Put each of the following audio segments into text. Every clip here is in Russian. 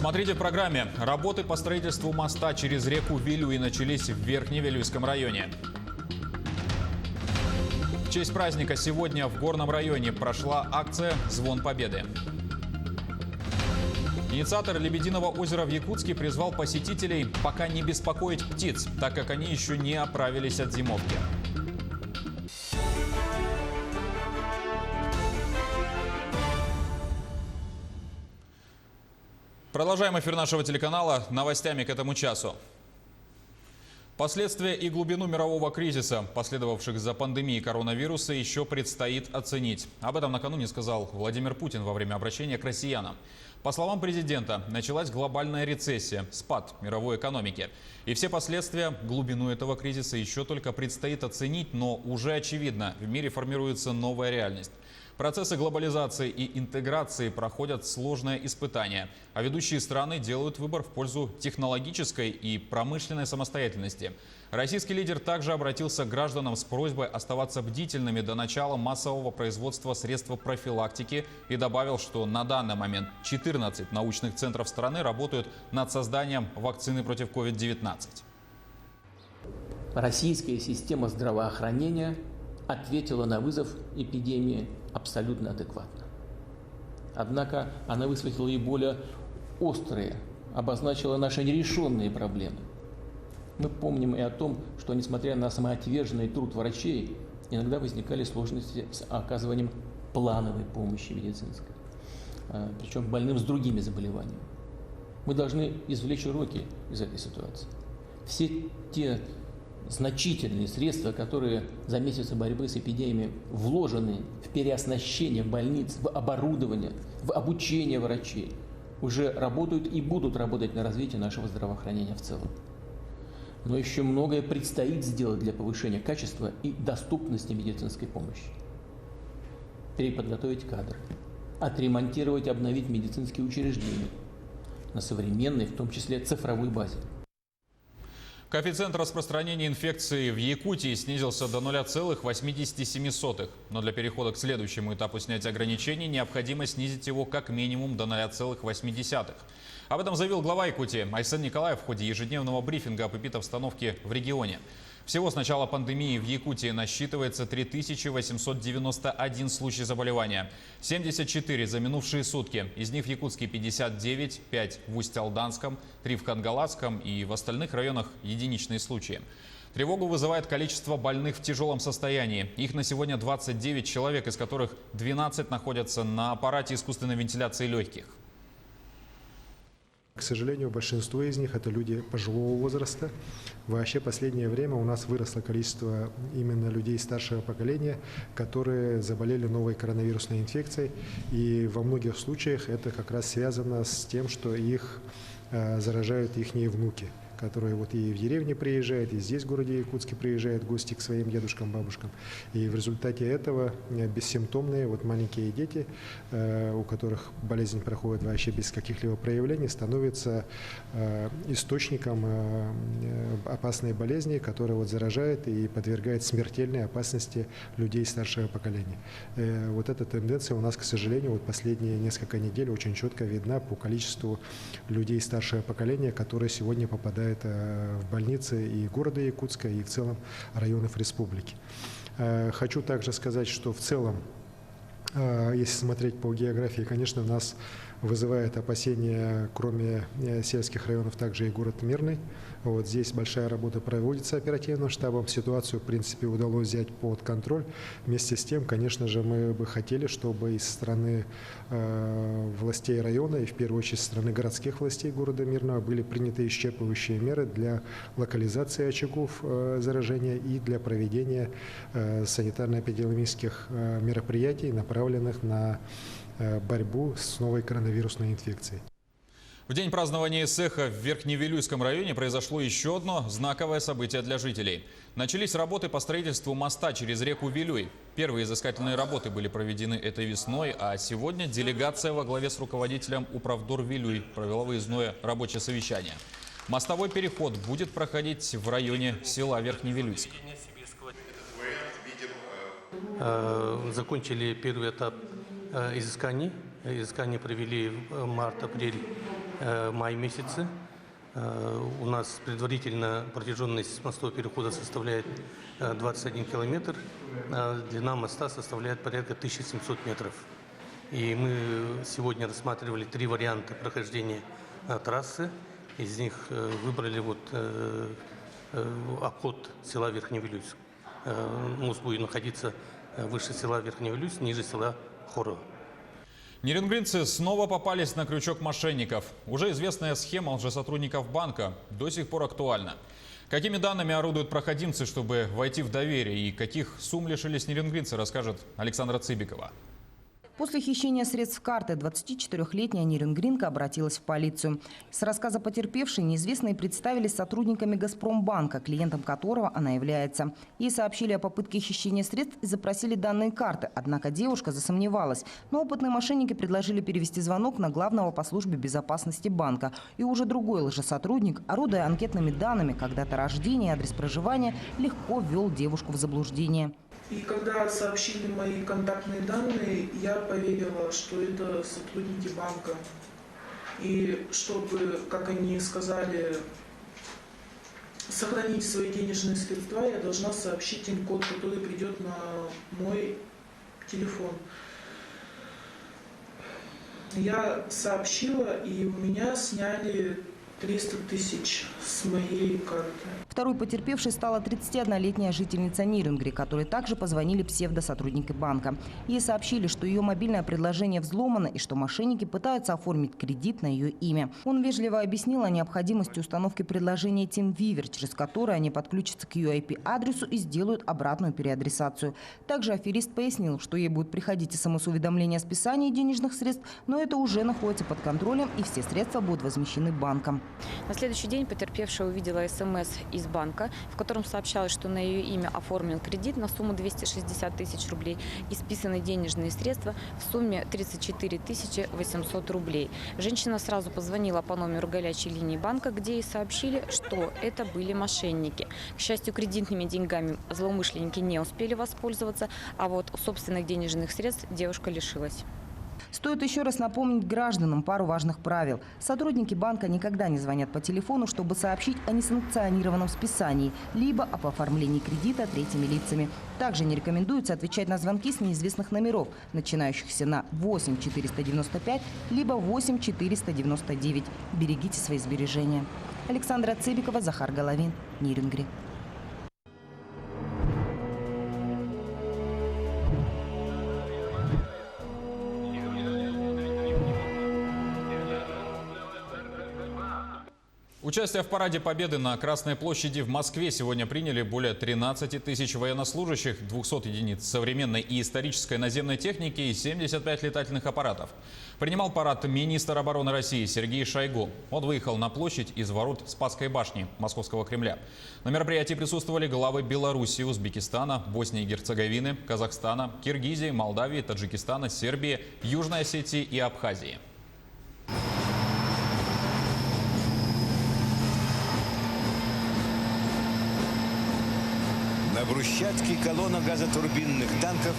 Смотрите в программе. Работы по строительству моста через реку Вилюй начались в Верхневилюйском районе. В честь праздника сегодня в Горном районе прошла акция «Звон Победы». Инициатор Лебединого озера в Якутске призвал посетителей пока не беспокоить птиц, так как они еще не оправились от зимовки. Продолжаем эфир нашего телеканала новостями к этому часу. Последствия и глубину мирового кризиса, последовавших за пандемией коронавируса, еще предстоит оценить. Об этом накануне сказал Владимир Путин во время обращения к россиянам. По словам президента, началась глобальная рецессия, спад мировой экономики. И все последствия, глубину этого кризиса еще только предстоит оценить, но уже очевидно, в мире формируется новая реальность. Процессы глобализации и интеграции проходят сложное испытание, а ведущие страны делают выбор в пользу технологической и промышленной самостоятельности. Российский лидер также обратился к гражданам с просьбой оставаться бдительными до начала массового производства средств профилактики и добавил, что на данный момент 14 научных центров страны работают над созданием вакцины против COVID-19. Российская система здравоохранения ответила на вызов эпидемии абсолютно адекватно. Однако она высветила и более острые, обозначила наши нерешенные проблемы. Мы помним и о том, что, несмотря на самоотверженный труд врачей, иногда возникали сложности с оказыванием плановой помощи медицинской, причем больным с другими заболеваниями. Мы должны извлечь уроки из этой ситуации. Все те значительные средства, которые за месяцы борьбы с эпидемией вложены в переоснащение больниц, в оборудование, в обучение врачей, уже работают и будут работать на развитие нашего здравоохранения в целом. Но еще многое предстоит сделать для повышения качества и доступности медицинской помощи. Переподготовить кадры, отремонтировать и обновить медицинские учреждения на современной, в том числе цифровой базе. Коэффициент распространения инфекции в Якутии снизился до 0,87, но для перехода к следующему этапу снятия ограничений необходимо снизить его как минимум до 0,8. Об этом заявил глава Якутии Айсен Николаев в ходе ежедневного брифинга об эпидобстановке в регионе. Всего с начала пандемии в Якутии насчитывается 3891 случай заболевания, 74 за минувшие сутки. Из них в Якутске 59, 5 в Усть-Алданском, 3 в Кангаласском и в остальных районах единичные случаи. Тревогу вызывает количество больных в тяжелом состоянии. Их на сегодня 29 человек, из которых 12 находятся на аппарате искусственной вентиляции легких. К сожалению, большинство из них – это люди пожилого возраста. Вообще, в последнее время у нас выросло количество именно людей старшего поколения, которые заболели новой коронавирусной инфекцией. И во многих случаях это как раз связано с тем, что их заражают их внуки, которые вот и в деревне приезжают, и здесь в городе Якутске приезжают в гости к своим дедушкам, бабушкам. И в результате этого бессимптомные вот маленькие дети, у которых болезнь проходит вообще без каких-либо проявлений, становятся источником опасной болезни, которая вот заражает и подвергает смертельной опасности людей старшего поколения. Вот эта тенденция у нас, к сожалению, вот последние несколько недель очень четко видна по количеству людей старшего поколения, которые сегодня попадают в больницы и города Якутска, и в целом районов республики. Хочу также сказать, что в целом, если смотреть по географии, конечно, нас вызывает опасения, кроме сельских районов, также и город Мирный. Вот здесь большая работа проводится оперативным штабом. Ситуацию, в принципе, удалось взять под контроль. Вместе с тем, конечно же, мы бы хотели, чтобы из стороны властей района и, в первую очередь, со стороны городских властей города Мирного были приняты исчерпывающие меры для локализации очагов заражения и для проведения санитарно-эпидемиологических мероприятий, направленных на борьбу с новой коронавирусной инфекцией. В день празднования Исеха в Верхневилюйском районе произошло еще одно знаковое событие для жителей. Начались работы по строительству моста через реку Вилюй. Первые изыскательные работы были проведены этой весной, а сегодня делегация во главе с руководителем Управдор Вилюй провела выездное рабочее совещание. Мостовой переход будет проходить в районе села Верхневилюйск. Закончили первый этап изысканий. Изыскания провели в март-апрель май месяце. У нас предварительно протяженность мостового перехода составляет 21 километр, а длина моста составляет порядка 1700 метров. И мы сегодня рассматривали 3 варианта прохождения трассы. Из них выбрали обход села Верхневилюйск. Мост будет находиться выше села Верхневилюйск, ниже села Хорова. Нерюнгринцы снова попались на крючок мошенников. Уже известная схема лжесотрудников банка до сих пор актуальна. Какими данными орудуют проходимцы, чтобы войти в доверие, и каких сумм лишились нерюнгринцы, расскажет Александра Цыбикова. После хищения средств карты 24-летняя нерюнгринка обратилась в полицию. С рассказа потерпевшей неизвестные представились сотрудниками «Газпромбанка», клиентом которого она является. Ей сообщили о попытке хищения средств и запросили данные карты. Однако девушка засомневалась. Но опытные мошенники предложили перевести звонок на главного по службе безопасности банка. И уже другой лжесотрудник, орудуя анкетными данными, как дата рождения и адрес проживания, легко ввел девушку в заблуждение. И когда сообщили мои контактные данные, я поверила, что это сотрудники банка. И чтобы, как они сказали, сохранить свои денежные средства, я должна сообщить им код, который придет на мой телефон. Я сообщила, и у меня сняли 300 тысяч с моей карты. Второй потерпевшей стала 31-летняя жительница Нерюнгри, которой также позвонили псевдосотрудники банка. Ей сообщили, что ее мобильное предложение взломано и что мошенники пытаются оформить кредит на ее имя. Он вежливо объяснил о необходимости установки предложения TeamViewer, через которое они подключатся к ее IP-адресу и сделают обратную переадресацию. Также аферист пояснил, что ей будут приходить СМС-уведомления о списании денежных средств, но это уже находится под контролем и все средства будут возмещены банком. На следующий день потерпевшая увидела СМС из банка, в котором сообщалось, что на ее имя оформлен кредит на сумму 260 тысяч рублей и списаны денежные средства в сумме 34 800 рублей. Женщина сразу позвонила по номеру горячей линии банка, где ей сообщили, что это были мошенники. К счастью, кредитными деньгами злоумышленники не успели воспользоваться, а вот собственных денежных средств девушка лишилась. Стоит еще раз напомнить гражданам пару важных правил. Сотрудники банка никогда не звонят по телефону, чтобы сообщить о несанкционированном списании, либо об оформлении кредита третьими лицами. Также не рекомендуется отвечать на звонки с неизвестных номеров, начинающихся на 8 495, либо 8 499. Берегите свои сбережения. Александра Цыбикова, Захар Головин, Нерюнгри. Участие в параде Победы на Красной площади в Москве сегодня приняли более 13 тысяч военнослужащих, 200 единиц современной и исторической наземной техники и 75 летательных аппаратов. Принимал парад министр обороны России Сергей Шойгу. Он выехал на площадь из ворот Спасской башни Московского Кремля. На мероприятии присутствовали главы Белоруссии, Узбекистана, Боснии и Герцеговины, Казахстана, Киргизии, Молдавии, Таджикистана, Сербии, Южной Осетии и Абхазии. На брусчатке колонна газотурбинных танков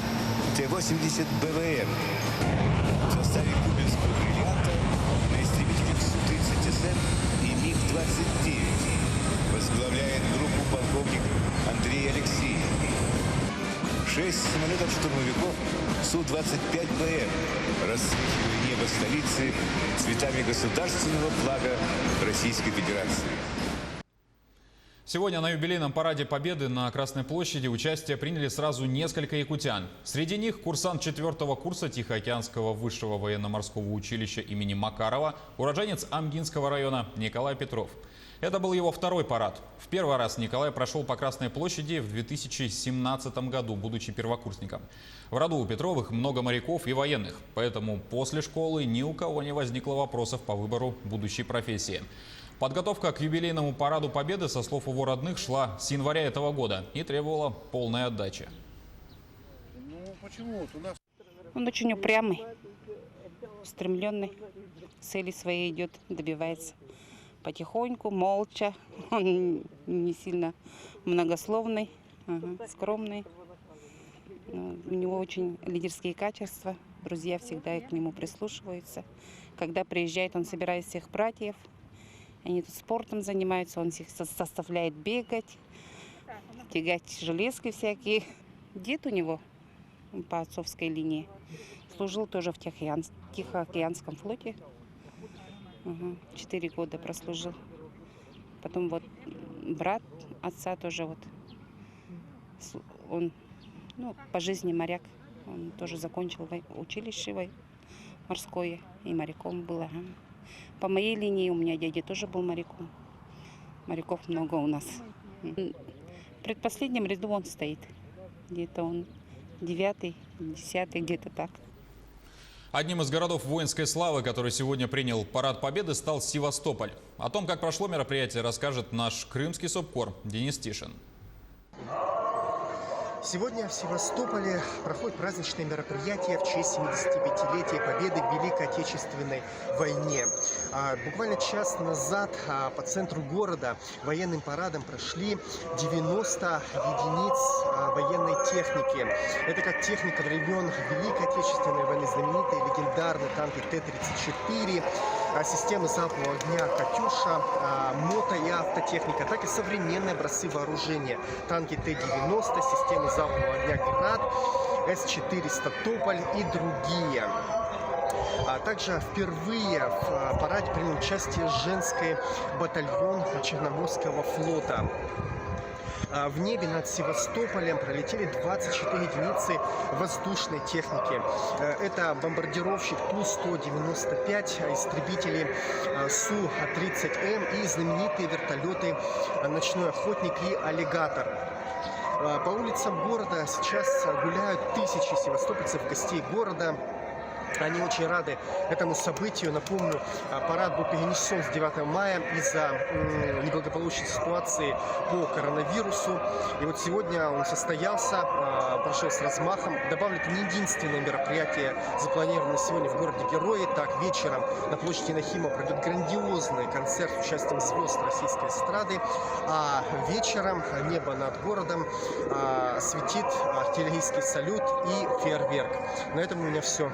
Т-80 БВМ в составе кубинского бриллианта на истребителях Су-30СМ и МиГ-29 возглавляет группу полковник Андрей Алексеев. 6 самолетов-штурмовиков Су-25БМ расцвечивают небо столицы цветами государственного флага Российской Федерации. Сегодня на юбилейном параде Победы на Красной площади участие приняли сразу несколько якутян. Среди них курсант 4-го курса Тихоокеанского высшего военно-морского училища имени Макарова, уроженец Амгинского района Николай Петров. Это был его второй парад. В первый раз Николай прошел по Красной площади в 2017 году, будучи первокурсником. В роду у Петровых много моряков и военных, поэтому после школы ни у кого не возникло вопросов по выбору будущей профессии. Подготовка к юбилейному параду Победы, со слов его родных, шла с января этого года и требовала полной отдачи. Он очень упрямый, устремленный, цели своей идет, добивается. Потихоньку, молча, он не сильно многословный, скромный. У него очень лидерские качества, друзья всегда к нему прислушиваются. Когда приезжает, он собирает всех братьев. Они тут спортом занимаются, он их заставляет бегать, тягать железки всякие. Дед у него по отцовской линии служил тоже в Тихоокеанском флоте. 4 года прослужил. Потом вот брат отца тоже вот, он по жизни моряк, он тоже закончил училище морское и моряком был. По моей линии у меня дядя тоже был моряком. Моряков много у нас. В предпоследнем ряду он стоит. Где-то он 9-й, 10-й, где-то так. Одним из городов воинской славы, который сегодня принял Парад Победы, стал Севастополь. О том, как прошло мероприятие, расскажет наш крымский СОБКОР Денис Тишин. Сегодня в Севастополе проходит праздничное мероприятие в честь 75-летия Победы в Великой Отечественной войне. Буквально час назад по центру города военным парадом прошли 90 единиц военной техники. Это как техника времен Великой Отечественной войны, знаменитые легендарные танки Т-34, системы залпового огня «Катюша», мото- и автотехника, так и современные образцы вооружения. Танки Т-90, системы залпового огня «Град», С-400 «Тополь» и другие. Также впервые в параде принял участие женский батальон Черноморского флота. В небе над Севастополем пролетели 24 единицы воздушной техники. Это бомбардировщик Ту-195, истребители Су-30М и знаменитые вертолеты «Ночной охотник» и «Аллигатор». По улицам города сейчас гуляют тысячи севастопольцев, гостей города. Они очень рады этому событию. Напомню, парад был перенесен с 9 мая из-за неблагополучной ситуации по коронавирусу. И вот сегодня он состоялся, прошел с размахом. Добавлю, это не единственное мероприятие, запланированное сегодня в городе Герои. Так, вечером на площади Нахимова пройдет грандиозный концерт с участием звезд российской эстрады. А вечером небо над городом светит артиллерийский салют и фейерверк. На этом у меня все.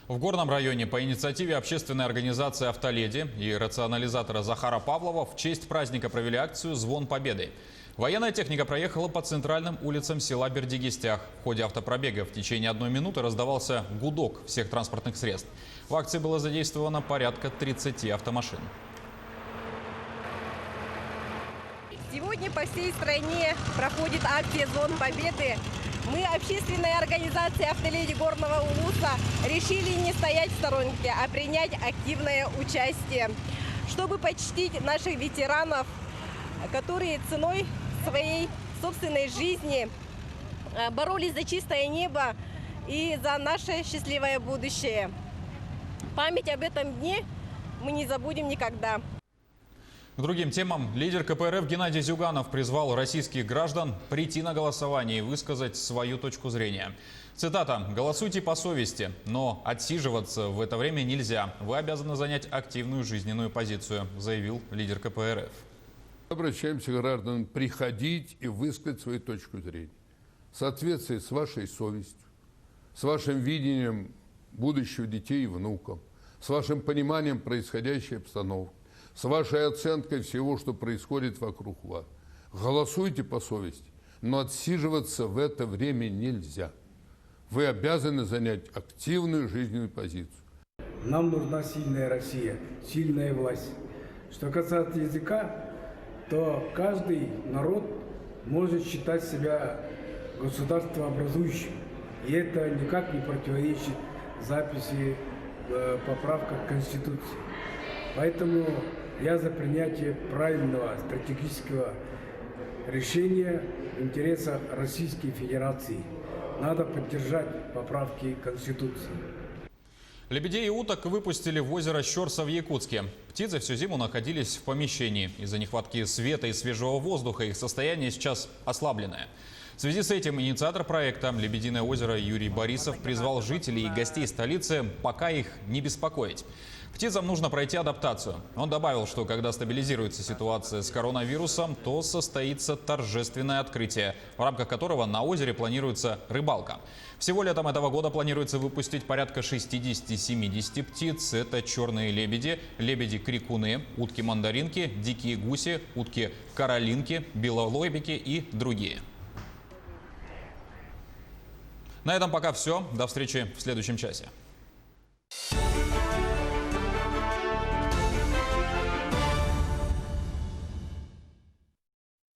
В Горном районе по инициативе общественной организации «Автоледи» и рационализатора Захара Павлова в честь праздника провели акцию «Звон Победы». Военная техника проехала по центральным улицам села Бердигистях. В ходе автопробега в течение 1 минуты раздавался гудок всех транспортных средств. В акции было задействовано порядка 30 автомашин. Сегодня по всей стране проходит акция «Звон Победы». Мы, общественная организация «Автоледи» Горного Улуса, решили не стоять в сторонке, а принять активное участие, чтобы почтить наших ветеранов, которые ценой своей собственной жизни боролись за чистое небо и за наше счастливое будущее. Память об этом дне мы не забудем никогда. К другим темам лидер КПРФ Геннадий Зюганов призвал российских граждан прийти на голосование и высказать свою точку зрения. Цитата: «Голосуйте по совести, но отсиживаться в это время нельзя. Вы обязаны занять активную жизненную позицию», заявил лидер КПРФ. Обращаемся к гражданам приходить и высказать свою точку зрения в соответствии с вашей совестью, с вашим видением будущего детей и внуков, с вашим пониманием происходящей обстановки, с вашей оценкой всего, что происходит вокруг вас. Голосуйте по совести, но отсиживаться в это время нельзя. Вы обязаны занять активную жизненную позицию. Нам нужна сильная Россия, сильная власть. Что касается языка, то каждый народ может считать себя государствообразующим. И это никак не противоречит записи поправка к Конституции. Поэтому я за принятие правильного стратегического решения в интересах Российской Федерации. Надо поддержать поправки Конституции. Лебедей и уток выпустили в озеро Щорса в Якутске. Птицы всю зиму находились в помещении. Из-за нехватки света и свежего воздуха их состояние сейчас ослабленное. В связи с этим инициатор проекта «Лебединое озеро» Юрий Борисов призвал жителей и гостей столицы пока их не беспокоить. Птицам нужно пройти адаптацию. Он добавил, что когда стабилизируется ситуация с коронавирусом, то состоится торжественное открытие, в рамках которого на озере планируется рыбалка. Всего летом этого года планируется выпустить порядка 60-70 птиц. Это черные лебеди, лебеди-крикуны, утки-мандаринки, дикие гуси, утки-каролинки, белолобики и другие. На этом пока все. До встречи в следующем часе.